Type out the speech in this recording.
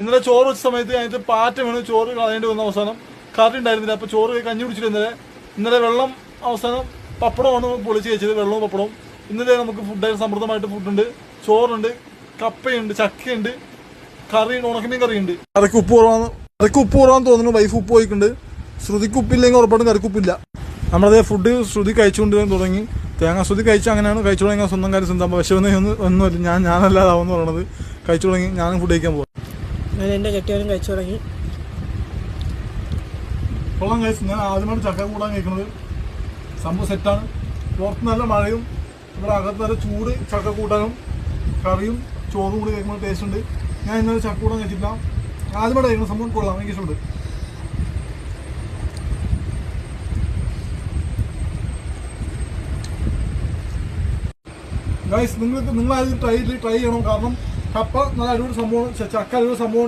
ഇന്നലെ ചോറ് വെച്ച സമയത്ത് അതിനകത്ത് പാറ്റ വീണ് ചോറ് കളയേണ്ടി വന്ന അവസാനം കറി ഉണ്ടായിരുന്നില്ല. അപ്പോൾ ചോറ് കഞ്ഞി കുടിച്ചിട്ട് ഇന്നലെ വെള്ളം അവസാനം പപ്പടമാണ് പൊളിച്ച് കഴിച്ചത്, വെള്ളവും പപ്പടവും. ഇന്നലെ നമുക്ക് ഫുഡായിട്ട് സമൃദ്ധമായിട്ട് ഫുഡുണ്ട്, ചോറുണ്ട്, കപ്പയുണ്ട്, ചക്കയുണ്ട്, കറിയുണ്ട്, ഉണക്കമീൻ കറിയുണ്ട്. കറിക്ക് ഉപ്പ് കുറവാന്ന് തോന്നുന്നു. വൈഫ് ഉപ്പ് പോയിട്ടുണ്ട്. ശ്രുതിക്ക് ഉപ്പില്ലെങ്കിൽ ഉറപ്പായിട്ടും കറിക്ക് ഉപ്പില്ല. നമ്മളതേ ഫുഡ് ശ്രുതി കഴിച്ചുകൊണ്ട് തുടങ്ങി. തേങ്ങ ശ്രുതി കഴിച്ച് അങ്ങനെയാണ് കഴിച്ചു തുടങ്ങി. സ്വന്തം കാര്യം സ്വന്തം ഒന്നുമില്ല, ഞാനല്ലാതാവെന്ന് പറയണത്. കഴിച്ചു തുടങ്ങി. ഞാനും ഫുഡ് കഴിക്കാൻ പോകും. ഞാൻ എൻ്റെ കെട്ടിയവനും കഴിച്ചു തുടങ്ങി. കൊള്ളാം കഴിച്ചു. ഞാൻ ആദ്യമായിട്ട് ചക്ക കൂടാൻ കഴിക്കുന്നത്. സംഭവം സെറ്റാണ്. പുറത്ത് നല്ല മഴയും ഇവിടെ അകത്ത് നല്ല ചൂട് ചക്ക കൂട്ടാനും കറിയും ചോറും കൂടി കഴിക്കുമ്പോൾ ടേസ്റ്റ് ഉണ്ട്. ഞാൻ ഇന്നലെ ചക്ക കൂടാൻ കഴിച്ചിട്ടില്ല, ആദ്യമായിട്ട് കഴിക്കുന്ന സംഭവം. കൊള്ളാം, എനിക്ക് ഇഷ്ടമുണ്ട്. ഗൈസ്, നിങ്ങൾ ആദ്യം ട്രൈ ചെയ്യണം. കാരണം കപ്പ നല്ല അടിപൊളി സംഭവം, ചക്ക അടിപൊളി സംഭവം.